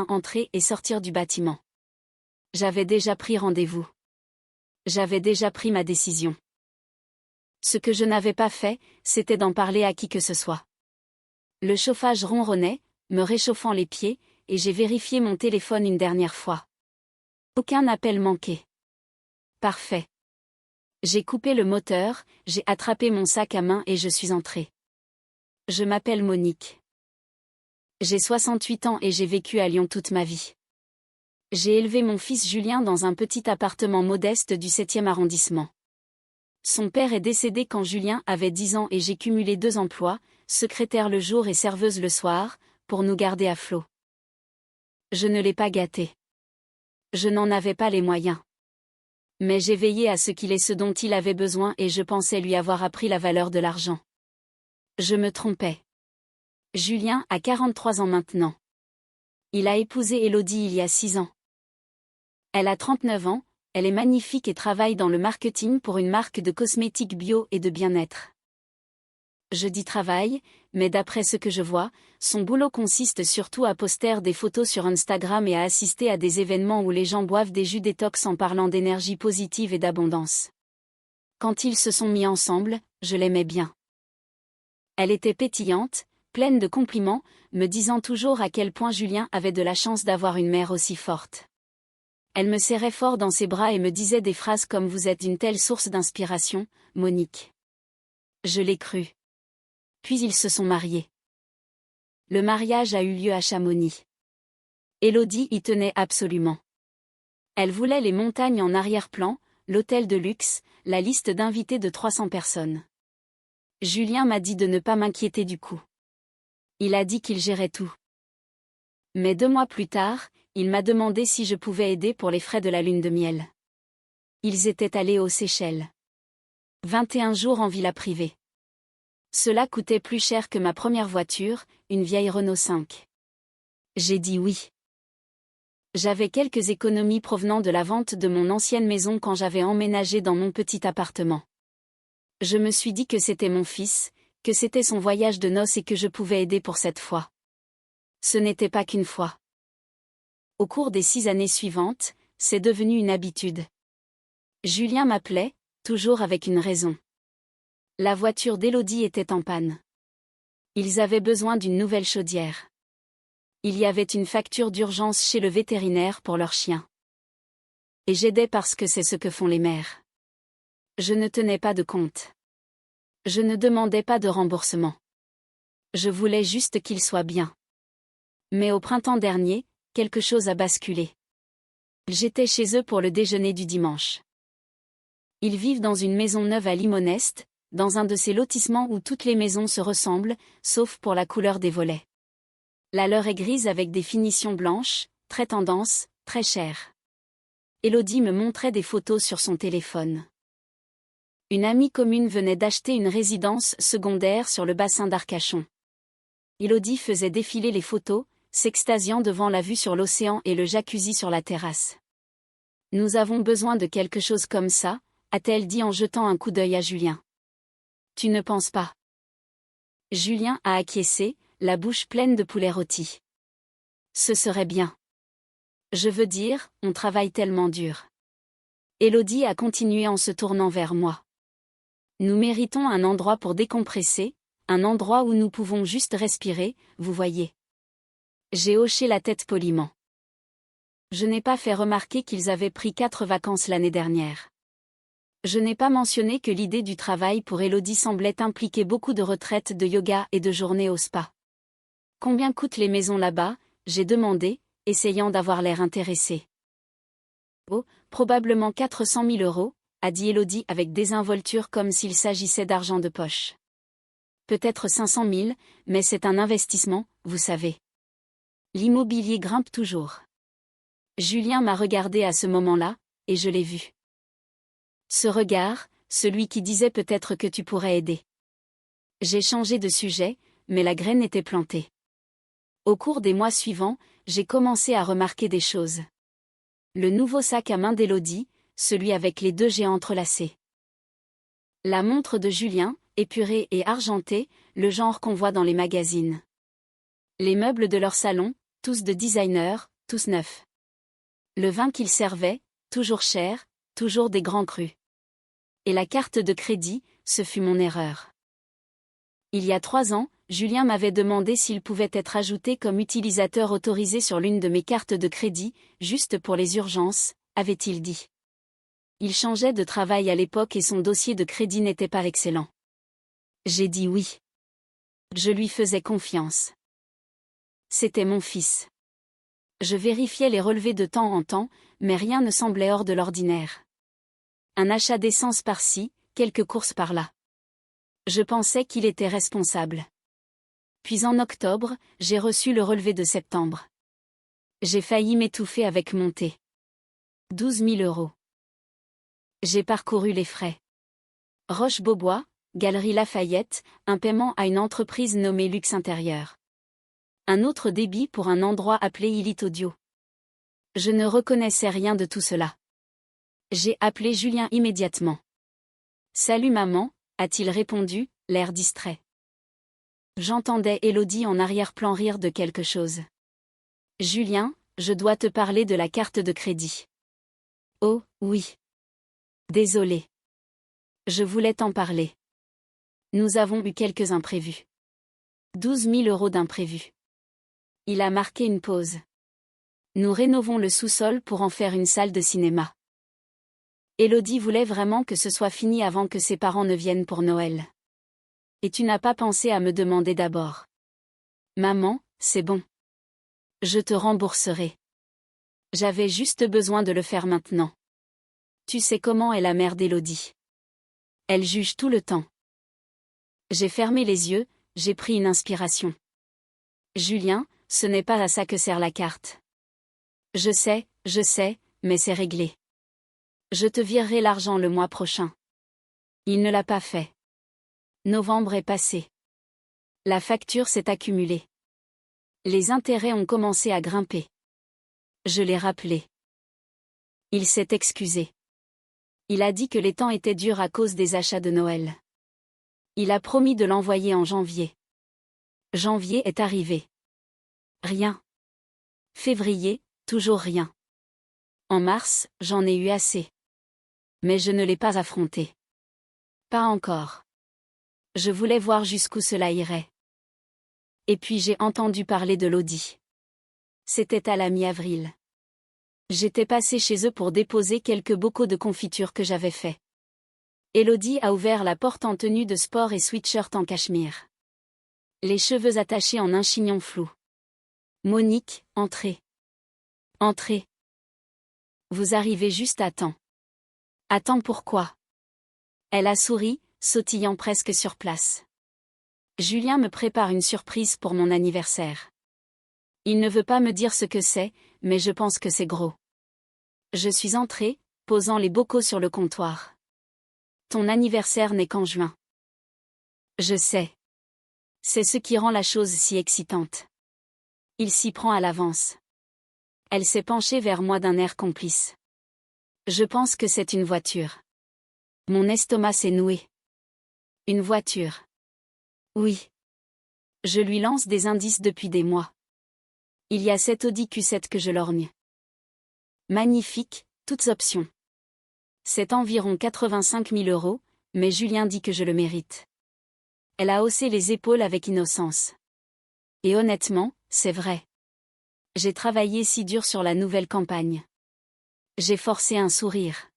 entrer et sortir du bâtiment. J'avais déjà pris rendez-vous. J'avais déjà pris ma décision. Ce que je n'avais pas fait, c'était d'en parler à qui que ce soit. Le chauffage ronronnait, me réchauffant les pieds, et j'ai vérifié mon téléphone une dernière fois. Aucun appel manqué. Parfait. J'ai coupé le moteur, j'ai attrapé mon sac à main et je suis entrée. Je m'appelle Monique. J'ai 68 ans et j'ai vécu à Lyon toute ma vie. J'ai élevé mon fils Julien dans un petit appartement modeste du 7e arrondissement. Son père est décédé quand Julien avait 10 ans et j'ai cumulé 2 emplois, secrétaire le jour et serveuse le soir, pour nous garder à flot. Je ne l'ai pas gâté. Je n'en avais pas les moyens. Mais j'ai veillé à ce qu'il ait ce dont il avait besoin et je pensais lui avoir appris la valeur de l'argent. Je me trompais. Julien a 43 ans maintenant. Il a épousé Élodie il y a 6 ans. Elle a 39 ans, elle est magnifique et travaille dans le marketing pour une marque de cosmétiques bio et de bien-être. Je dis travail, mais d'après ce que je vois, son boulot consiste surtout à poster des photos sur Instagram et à assister à des événements où les gens boivent des jus détox en parlant d'énergie positive et d'abondance. Quand ils se sont mis ensemble, je l'aimais bien. Elle était pétillante, pleine de compliments, me disant toujours à quel point Julien avait de la chance d'avoir une mère aussi forte. Elle me serrait fort dans ses bras et me disait des phrases comme « Vous êtes une telle source d'inspiration, Monique ». Je l'ai cru. Puis ils se sont mariés. Le mariage a eu lieu à Chamonix. Élodie y tenait absolument. Elle voulait les montagnes en arrière-plan, l'hôtel de luxe, la liste d'invités de 300 personnes. Julien m'a dit de ne pas m'inquiéter du coup. Il a dit qu'il gérait tout. Mais 2 mois plus tard, il m'a demandé si je pouvais aider pour les frais de la lune de miel. Ils étaient allés aux Seychelles. 21 jours en villa privée. Cela coûtait plus cher que ma première voiture, une vieille Renault 5. J'ai dit oui. J'avais quelques économies provenant de la vente de mon ancienne maison quand j'avais emménagé dans mon petit appartement. Je me suis dit que c'était mon fils, que c'était son voyage de noces et que je pouvais aider pour cette fois. Ce n'était pas qu'une fois. Au cours des 6 années suivantes, c'est devenu une habitude. Julien m'appelait, toujours avec une raison. La voiture d'Élodie était en panne. Ils avaient besoin d'une nouvelle chaudière. Il y avait une facture d'urgence chez le vétérinaire pour leur chien. Et j'aidais parce que c'est ce que font les mères. Je ne tenais pas de compte. Je ne demandais pas de remboursement. Je voulais juste qu'ils soient bien. Mais au printemps dernier, quelque chose a basculé. J'étais chez eux pour le déjeuner du dimanche. Ils vivent dans une maison neuve à Limonest, dans un de ces lotissements où toutes les maisons se ressemblent, sauf pour la couleur des volets. La leur est grise avec des finitions blanches, très tendance, très chère. Élodie me montrait des photos sur son téléphone. Une amie commune venait d'acheter une résidence secondaire sur le bassin d'Arcachon. Élodie faisait défiler les photos, s'extasiant devant la vue sur l'océan et le jacuzzi sur la terrasse. « Nous avons besoin de quelque chose comme ça », a-t-elle dit en jetant un coup d'œil à Julien. « Tu ne penses pas ?» Julien a acquiescé, la bouche pleine de poulet rôti. « Ce serait bien. Je veux dire, on travaille tellement dur. » Élodie a continué en se tournant vers moi. « Nous méritons un endroit pour décompresser, un endroit où nous pouvons juste respirer, vous voyez. » J'ai hoché la tête poliment. Je n'ai pas fait remarquer qu'ils avaient pris 4 vacances l'année dernière. Je n'ai pas mentionné que l'idée du travail pour Élodie semblait impliquer beaucoup de retraites de yoga et de journées au spa. « Combien coûtent les maisons là-bas ?» j'ai demandé, essayant d'avoir l'air intéressé. « Oh, probablement 400 000 euros, a dit Élodie avec désinvolture comme s'il s'agissait d'argent de poche. Peut-être 500 000, mais c'est un investissement, vous savez. L'immobilier grimpe toujours. Julien m'a regardé à ce moment-là, et je l'ai vu. Ce regard, celui qui disait peut-être que tu pourrais aider. J'ai changé de sujet, mais la graine était plantée. Au cours des mois suivants, j'ai commencé à remarquer des choses. Le nouveau sac à main d'Élodie, celui avec les 2 G entrelacés. La montre de Julien, épurée et argentée, le genre qu'on voit dans les magazines. Les meubles de leur salon, tous de designer, tous neufs. Le vin qu'il servait, toujours cher, toujours des grands crus. Et la carte de crédit, ce fut mon erreur. Il y a 3 ans, Julien m'avait demandé s'il pouvait être ajouté comme utilisateur autorisé sur l'une de mes cartes de crédit, juste pour les urgences, avait-il dit. Il changeait de travail à l'époque et son dossier de crédit n'était pas excellent. J'ai dit oui. Je lui faisais confiance. C'était mon fils. Je vérifiais les relevés de temps en temps, mais rien ne semblait hors de l'ordinaire. Un achat d'essence par-ci, quelques courses par-là. Je pensais qu'il était responsable. Puis en octobre, j'ai reçu le relevé de septembre. J'ai failli m'étouffer avec mon thé. 12 000 €. J'ai parcouru les frais. Roche-Beaubois, Galerie Lafayette, un paiement à une entreprise nommée Luxe Intérieur. Un autre débit pour un endroit appelé Elite Audio. Je ne reconnaissais rien de tout cela. J'ai appelé Julien immédiatement. « Salut maman », a-t-il répondu, l'air distrait. J'entendais Élodie en arrière-plan rire de quelque chose. « Julien, je dois te parler de la carte de crédit. »« Oh, oui. Désolé. Je voulais t'en parler. Nous avons eu quelques imprévus. 12 000 € d'imprévus. » Il a marqué une pause. Nous rénovons le sous-sol pour en faire une salle de cinéma. Élodie voulait vraiment que ce soit fini avant que ses parents ne viennent pour Noël. Et tu n'as pas pensé à me demander d'abord. Maman, c'est bon. Je te rembourserai. J'avais juste besoin de le faire maintenant. Tu sais comment est la mère d'Élodie. Elle juge tout le temps. J'ai fermé les yeux, j'ai pris une inspiration. Julien, ce n'est pas à ça que sert la carte. Je sais, mais c'est réglé. Je te virerai l'argent le mois prochain. Il ne l'a pas fait. Novembre est passé. La facture s'est accumulée. Les intérêts ont commencé à grimper. Je l'ai rappelé. Il s'est excusé. Il a dit que les temps étaient durs à cause des achats de Noël. Il a promis de l'envoyer en janvier. Janvier est arrivé. Rien. Février, toujours rien. En mars, j'en ai eu assez. Mais je ne l'ai pas affronté. Pas encore. Je voulais voir jusqu'où cela irait. Et puis j'ai entendu parler de l'Audi. C'était à la mi-avril. J'étais passé chez eux pour déposer quelques bocaux de confiture que j'avais faits. Élodie a ouvert la porte en tenue de sport et sweatshirt en cachemire. Les cheveux attachés en un chignon flou. Monique, entrez. Entrez. Vous arrivez juste à temps. À temps pourquoi? Elle a souri, sautillant presque sur place. Julien me prépare une surprise pour mon anniversaire. Il ne veut pas me dire ce que c'est, mais je pense que c'est gros. Je suis entrée, posant les bocaux sur le comptoir. Ton anniversaire n'est qu'en juin. Je sais. C'est ce qui rend la chose si excitante. Il s'y prend à l'avance. Elle s'est penchée vers moi d'un air complice. Je pense que c'est une voiture. Mon estomac s'est noué. Une voiture. Oui. Je lui lance des indices depuis des mois. Il y a cette Audi Q7 que je lorgne. Magnifique, toutes options. C'est environ 85 000 €, mais Julien dit que je le mérite. Elle a haussé les épaules avec innocence. Et honnêtement, c'est vrai. J'ai travaillé si dur sur la nouvelle campagne. J'ai forcé un sourire.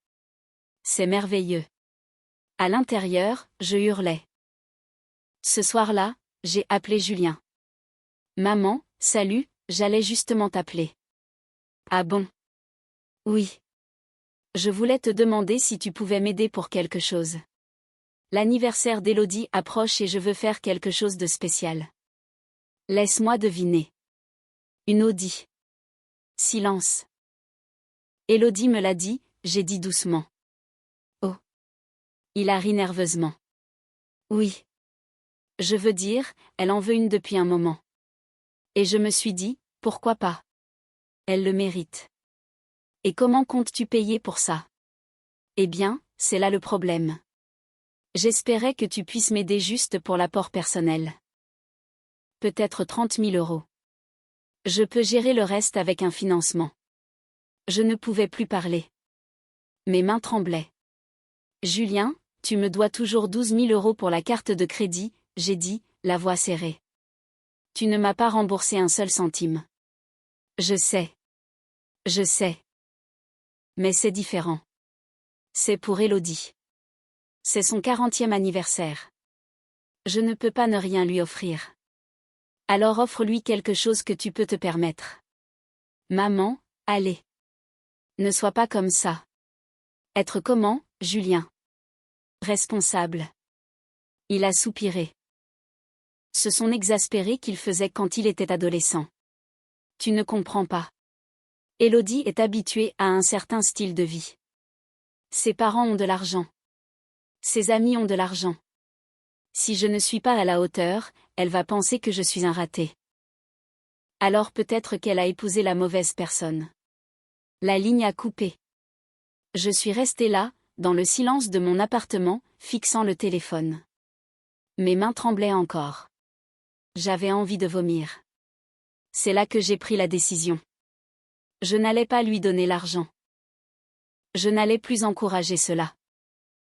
C'est merveilleux. À l'intérieur, je hurlais. Ce soir-là, j'ai appelé Julien. Maman, salut, j'allais justement t'appeler. Ah bon? Oui. Je voulais te demander si tu pouvais m'aider pour quelque chose. L'anniversaire d'Élodie approche et je veux faire quelque chose de spécial. Laisse-moi deviner. Une Audi. Silence. Élodie me l'a dit, j'ai dit doucement. Oh. Il a ri nerveusement. Oui. Je veux dire, elle en veut une depuis un moment. Et je me suis dit, pourquoi pas? Elle le mérite. Et comment comptes-tu payer pour ça? Eh bien, c'est là le problème. J'espérais que tu puisses m'aider juste pour l'apport personnel. Peut-être 30 000 €. Je peux gérer le reste avec un financement. Je ne pouvais plus parler. Mes mains tremblaient. Julien, tu me dois toujours 12 000 € pour la carte de crédit, j'ai dit, la voix serrée. Tu ne m'as pas remboursé un seul centime. Je sais. Je sais. Mais c'est différent. C'est pour Élodie. C'est son 40e anniversaire. Je ne peux pas ne rien lui offrir. Alors offre-lui quelque chose que tu peux te permettre. Maman, allez. Ne sois pas comme ça. Être comment, Julien? Responsable. Il a soupiré. Ce son exaspéré qu'il faisait quand il était adolescent. Tu ne comprends pas. Élodie est habituée à un certain style de vie. Ses parents ont de l'argent. Ses amis ont de l'argent. Si je ne suis pas à la hauteur, elle va penser que je suis un raté. Alors peut-être qu'elle a épousé la mauvaise personne. La ligne a coupé. Je suis restée là, dans le silence de mon appartement, fixant le téléphone. Mes mains tremblaient encore. J'avais envie de vomir. C'est là que j'ai pris la décision. Je n'allais pas lui donner l'argent. Je n'allais plus encourager cela.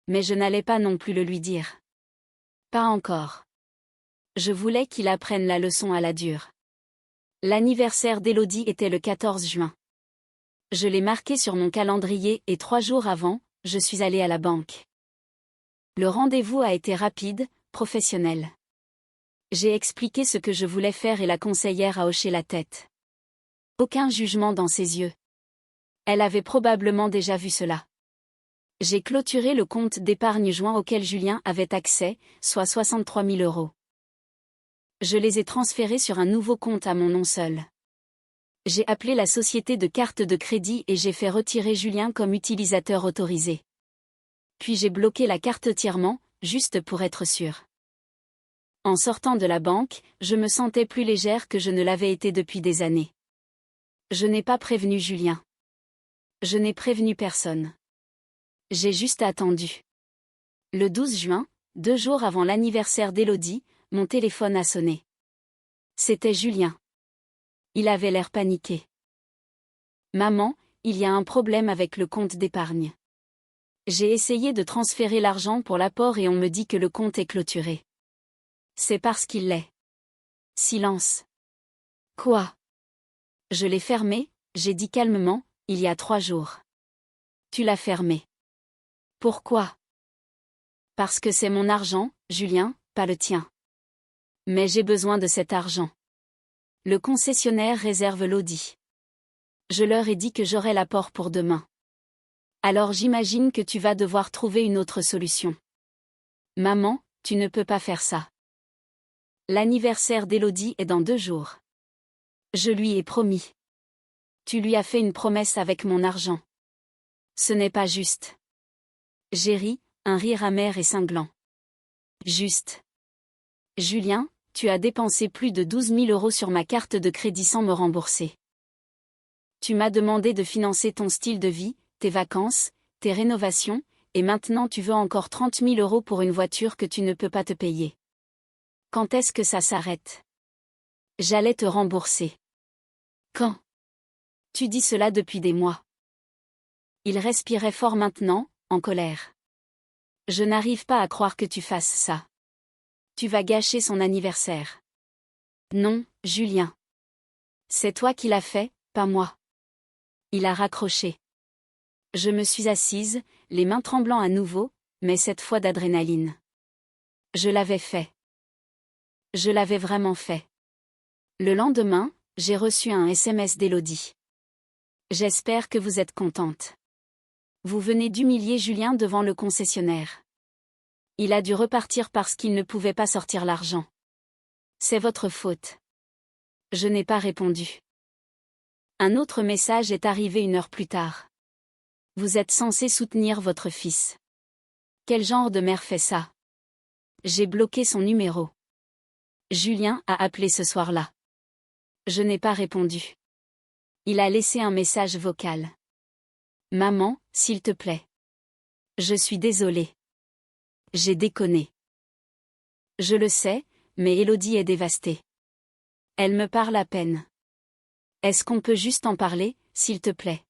Mais je n'allais pas non plus le lui dire. Pas encore. Je voulais qu'il apprenne la leçon à la dure. L'anniversaire d'Élodie était le 14 juin. Je l'ai marqué sur mon calendrier et 3 jours avant, je suis allée à la banque. Le rendez-vous a été rapide, professionnel. J'ai expliqué ce que je voulais faire et la conseillère a hoché la tête. Aucun jugement dans ses yeux. Elle avait probablement déjà vu cela. J'ai clôturé le compte d'épargne joint auquel Julien avait accès, soit 63 000 €. Je les ai transférés sur un nouveau compte à mon nom seul. J'ai appelé la société de carte de crédit et j'ai fait retirer Julien comme utilisateur autorisé. Puis j'ai bloqué la carte entièrement, juste pour être sûr. En sortant de la banque, je me sentais plus légère que je ne l'avais été depuis des années. Je n'ai pas prévenu Julien. Je n'ai prévenu personne. J'ai juste attendu. Le 12 juin, 2 jours avant l'anniversaire d'Élodie, mon téléphone a sonné. C'était Julien. Il avait l'air paniqué. Maman, il y a un problème avec le compte d'épargne. J'ai essayé de transférer l'argent pour l'apport et on me dit que le compte est clôturé. C'est parce qu'il l'est. Silence. Quoi? Je l'ai fermé, j'ai dit calmement, il y a 3 jours. Tu l'as fermé. Pourquoi? Parce que c'est mon argent, Julien, pas le tien. Mais j'ai besoin de cet argent. Le concessionnaire réserve l'Audi. Je leur ai dit que j'aurais l'apport pour demain. Alors j'imagine que tu vas devoir trouver une autre solution. Maman, tu ne peux pas faire ça. L'anniversaire d'Élodie est dans 2 jours. Je lui ai promis. Tu lui as fait une promesse avec mon argent. Ce n'est pas juste. J'ai ri, un rire amer et cinglant. Juste. Julien, tu as dépensé plus de 12 000 € sur ma carte de crédit sans me rembourser. Tu m'as demandé de financer ton style de vie, tes vacances, tes rénovations, et maintenant tu veux encore 30 000 € pour une voiture que tu ne peux pas te payer. Quand est-ce que ça s'arrête? J'allais te rembourser. Quand? Tu dis cela depuis des mois. Il respirait fort maintenant, en colère. Je n'arrive pas à croire que tu fasses ça. Tu vas gâcher son anniversaire. Non, Julien. C'est toi qui l'as fait, pas moi. Il a raccroché. Je me suis assise, les mains tremblant à nouveau, mais cette fois d'adrénaline. Je l'avais fait. Je l'avais vraiment fait. Le lendemain, j'ai reçu un SMS d'Élodie. J'espère que vous êtes contente. Vous venez d'humilier Julien devant le concessionnaire. Il a dû repartir parce qu'il ne pouvait pas sortir l'argent. C'est votre faute. Je n'ai pas répondu. Un autre message est arrivé 1 heure plus tard. Vous êtes censé soutenir votre fils. Quel genre de mère fait ça? J'ai bloqué son numéro. Julien a appelé ce soir-là. Je n'ai pas répondu. Il a laissé un message vocal. Maman, s'il te plaît. Je suis désolée. J'ai déconné. Je le sais, mais Élodie est dévastée. Elle me parle à peine. Est-ce qu'on peut juste en parler, s'il te plaît?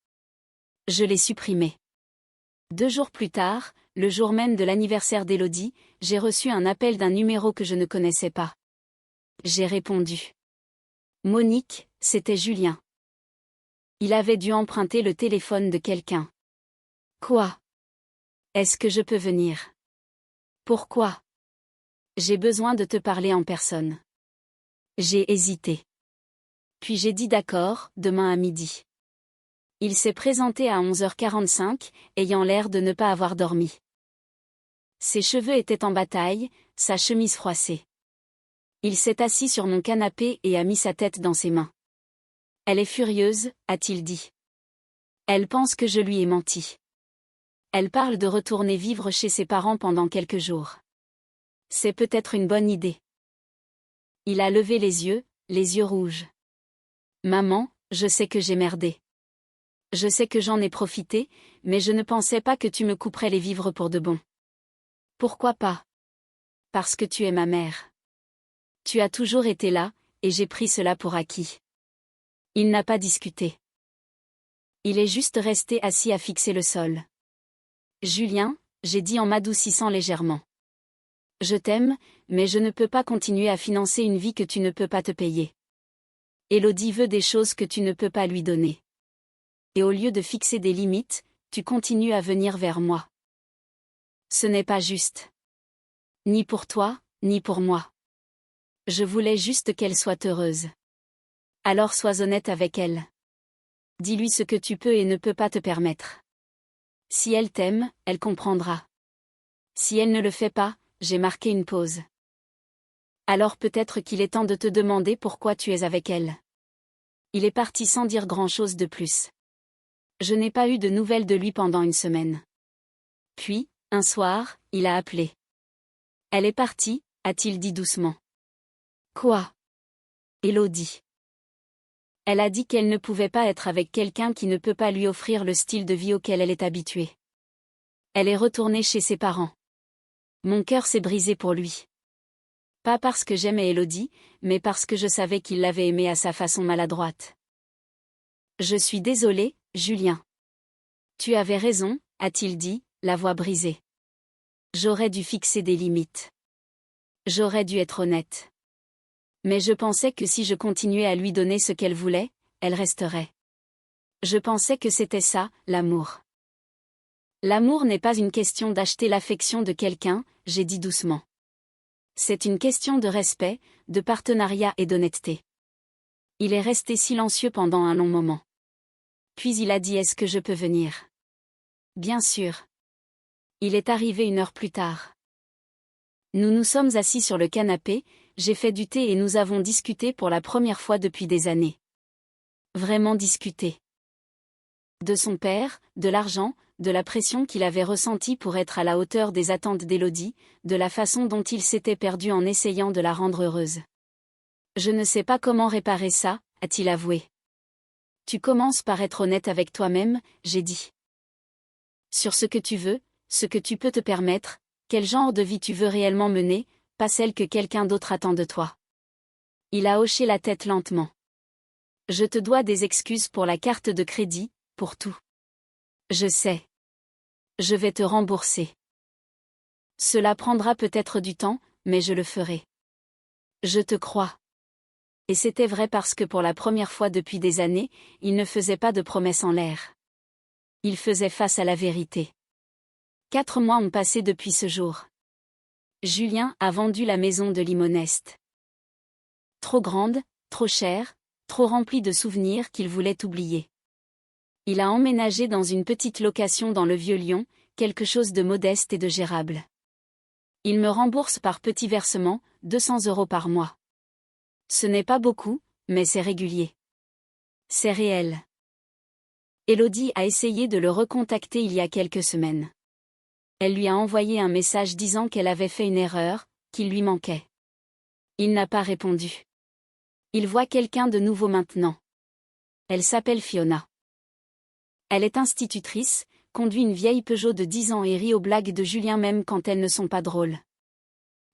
Je l'ai supprimé. 2 jours plus tard, le jour même de l'anniversaire d'Élodie, j'ai reçu un appel d'un numéro que je ne connaissais pas. J'ai répondu. Monique, c'était Julien. Il avait dû emprunter le téléphone de quelqu'un. Quoi? Est-ce que je peux venir? Pourquoi? J'ai besoin de te parler en personne. J'ai hésité. Puis j'ai dit d'accord, demain à midi. Il s'est présenté à 11h45, ayant l'air de ne pas avoir dormi. Ses cheveux étaient en bataille, sa chemise froissée. Il s'est assis sur mon canapé et a mis sa tête dans ses mains. Elle est furieuse, a-t-il dit. Elle pense que je lui ai menti. Elle parle de retourner vivre chez ses parents pendant quelques jours. C'est peut-être une bonne idée. Il a levé les yeux rouges. Maman, je sais que j'ai merdé. Je sais que j'en ai profité, mais je ne pensais pas que tu me couperais les vivres pour de bon. Pourquoi pas? Parce que tu es ma mère. Tu as toujours été là, et j'ai pris cela pour acquis. Il n'a pas discuté. Il est juste resté assis à fixer le sol. Julien, j'ai dit en m'adoucissant légèrement. Je t'aime, mais je ne peux pas continuer à financer une vie que tu ne peux pas te payer. Élodie veut des choses que tu ne peux pas lui donner. Et au lieu de fixer des limites, tu continues à venir vers moi. Ce n'est pas juste. Ni pour toi, ni pour moi. Je voulais juste qu'elle soit heureuse. Alors sois honnête avec elle. Dis-lui ce que tu peux et ne peux pas te permettre. Si elle t'aime, elle comprendra. Si elle ne le fait pas, j'ai marqué une pause. Alors peut-être qu'il est temps de te demander pourquoi tu es avec elle. Il est parti sans dire grand-chose de plus. Je n'ai pas eu de nouvelles de lui pendant une semaine. Puis, un soir, il a appelé. Elle est partie, a-t-il dit doucement. Quoi? Élodie. Elle a dit qu'elle ne pouvait pas être avec quelqu'un qui ne peut pas lui offrir le style de vie auquel elle est habituée. Elle est retournée chez ses parents. Mon cœur s'est brisé pour lui. Pas parce que j'aimais Élodie, mais parce que je savais qu'il l'avait aimée à sa façon maladroite. Je suis désolée, Julien. Tu avais raison, a-t-il dit, la voix brisée. J'aurais dû fixer des limites. J'aurais dû être honnête. Mais je pensais que si je continuais à lui donner ce qu'elle voulait, elle resterait. Je pensais que c'était ça, l'amour. L'amour n'est pas une question d'acheter l'affection de quelqu'un, j'ai dit doucement. C'est une question de respect, de partenariat et d'honnêteté. Il est resté silencieux pendant un long moment. Puis il a dit: est-ce que je peux venir? Bien sûr. Il est arrivé 1 heure plus tard. Nous nous sommes assis sur le canapé, j'ai fait du thé et nous avons discuté pour la première fois depuis des années. Vraiment discuté. De son père, de l'argent, de la pression qu'il avait ressentie pour être à la hauteur des attentes d'Élodie, de la façon dont il s'était perdu en essayant de la rendre heureuse. Je ne sais pas comment réparer ça, a-t-il avoué. Tu commences par être honnête avec toi-même, j'ai dit. Sur ce que tu veux, ce que tu peux te permettre, quel genre de vie tu veux réellement mener, pas celle que quelqu'un d'autre attend de toi. Il a hoché la tête lentement. Je te dois des excuses pour la carte de crédit, pour tout. Je sais. Je vais te rembourser. Cela prendra peut-être du temps, mais je le ferai. Je te crois. Et c'était vrai parce que pour la première fois depuis des années, il ne faisait pas de promesses en l'air. Il faisait face à la vérité. 4 mois ont passé depuis ce jour. Julien a vendu la maison de Limonest. Trop grande, trop chère, trop remplie de souvenirs qu'il voulait oublier. Il a emménagé dans une petite location dans le Vieux-Lyon, quelque chose de modeste et de gérable. Il me rembourse par petits versements, 200 € par mois. Ce n'est pas beaucoup, mais c'est régulier. C'est réel. Élodie a essayé de le recontacter il y a quelques semaines. Elle lui a envoyé un message disant qu'elle avait fait une erreur, qu'il lui manquait. Il n'a pas répondu. Il voit quelqu'un de nouveau maintenant. Elle s'appelle Fiona. Elle est institutrice, conduit une vieille Peugeot de 10 ans et rit aux blagues de Julien même quand elles ne sont pas drôles.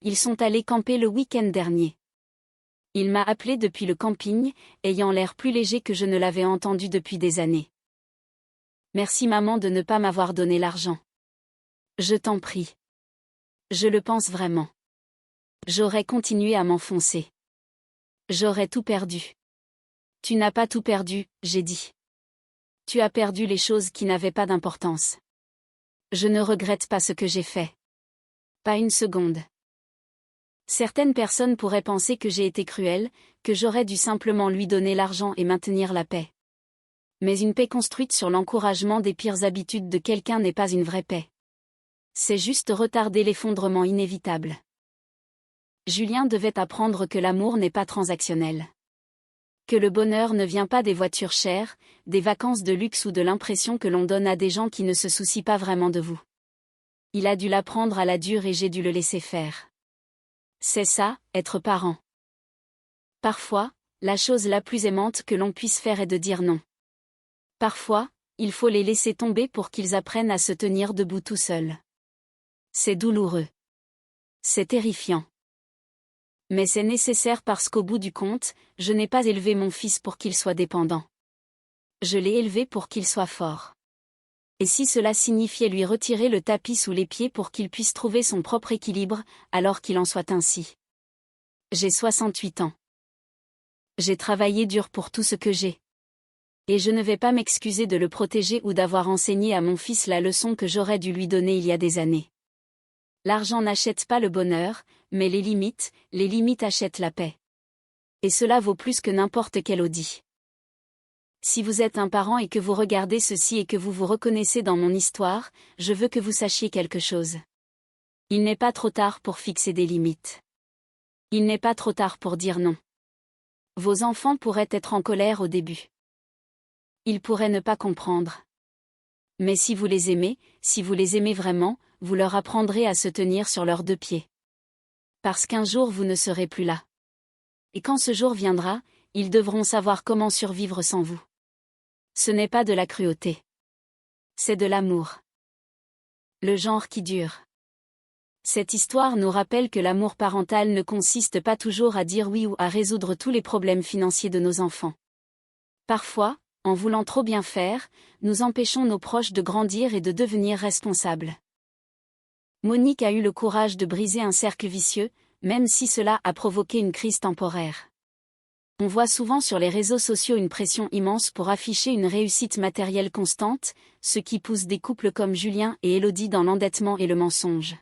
Ils sont allés camper le week-end dernier. Il m'a appelé depuis le camping, ayant l'air plus léger que je ne l'avais entendu depuis des années. Merci maman de ne pas m'avoir donné l'argent. Je t'en prie. Je le pense vraiment. J'aurais continué à m'enfoncer. J'aurais tout perdu. Tu n'as pas tout perdu, j'ai dit. Tu as perdu les choses qui n'avaient pas d'importance. Je ne regrette pas ce que j'ai fait. Pas une seconde. Certaines personnes pourraient penser que j'ai été cruelle, que j'aurais dû simplement lui donner l'argent et maintenir la paix. Mais une paix construite sur l'encouragement des pires habitudes de quelqu'un n'est pas une vraie paix. C'est juste retarder l'effondrement inévitable. Julien devait apprendre que l'amour n'est pas transactionnel. Que le bonheur ne vient pas des voitures chères, des vacances de luxe ou de l'impression que l'on donne à des gens qui ne se soucient pas vraiment de vous. Il a dû l'apprendre à la dure et j'ai dû le laisser faire. C'est ça, être parent. Parfois, la chose la plus aimante que l'on puisse faire est de dire non. Parfois, il faut les laisser tomber pour qu'ils apprennent à se tenir debout tout seuls. C'est douloureux. C'est terrifiant. Mais c'est nécessaire parce qu'au bout du compte, je n'ai pas élevé mon fils pour qu'il soit dépendant. Je l'ai élevé pour qu'il soit fort. Et si cela signifiait lui retirer le tapis sous les pieds pour qu'il puisse trouver son propre équilibre, alors qu'il en soit ainsi. J'ai 68 ans. J'ai travaillé dur pour tout ce que j'ai. Et je ne vais pas m'excuser de le protéger ou d'avoir enseigné à mon fils la leçon que j'aurais dû lui donner il y a des années. L'argent n'achète pas le bonheur, mais les limites achètent la paix. Et cela vaut plus que n'importe quel Audi. Si vous êtes un parent et que vous regardez ceci et que vous vous reconnaissez dans mon histoire, je veux que vous sachiez quelque chose. Il n'est pas trop tard pour fixer des limites. Il n'est pas trop tard pour dire non. Vos enfants pourraient être en colère au début. Ils pourraient ne pas comprendre. Mais si vous les aimez vraiment, vous leur apprendrez à se tenir sur leurs deux pieds. Parce qu'un jour vous ne serez plus là. Et quand ce jour viendra, ils devront savoir comment survivre sans vous. Ce n'est pas de la cruauté. C'est de l'amour. Le genre qui dure. Cette histoire nous rappelle que l'amour parental ne consiste pas toujours à dire oui ou à résoudre tous les problèmes financiers de nos enfants. Parfois, en voulant trop bien faire, nous empêchons nos proches de grandir et de devenir responsables. Monique a eu le courage de briser un cercle vicieux, même si cela a provoqué une crise temporaire. On voit souvent sur les réseaux sociaux une pression immense pour afficher une réussite matérielle constante, ce qui pousse des couples comme Julien et Élodie dans l'endettement et le mensonge.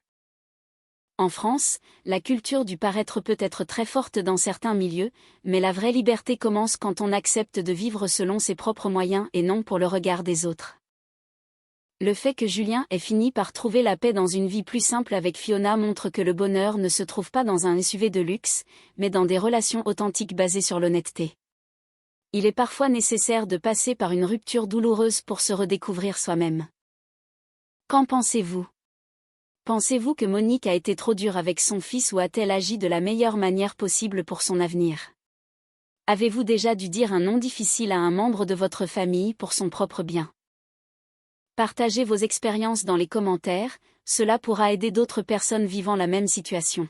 En France, la culture du paraître peut être très forte dans certains milieux, mais la vraie liberté commence quand on accepte de vivre selon ses propres moyens et non pour le regard des autres. Le fait que Julien ait fini par trouver la paix dans une vie plus simple avec Fiona montre que le bonheur ne se trouve pas dans un SUV de luxe, mais dans des relations authentiques basées sur l'honnêteté. Il est parfois nécessaire de passer par une rupture douloureuse pour se redécouvrir soi-même. Qu'en pensez-vous ? Pensez-vous que Monique a été trop dure avec son fils ou a-t-elle agi de la meilleure manière possible pour son avenir ? Avez-vous déjà dû dire un non difficile à un membre de votre famille pour son propre bien ? Partagez vos expériences dans les commentaires, cela pourra aider d'autres personnes vivant la même situation.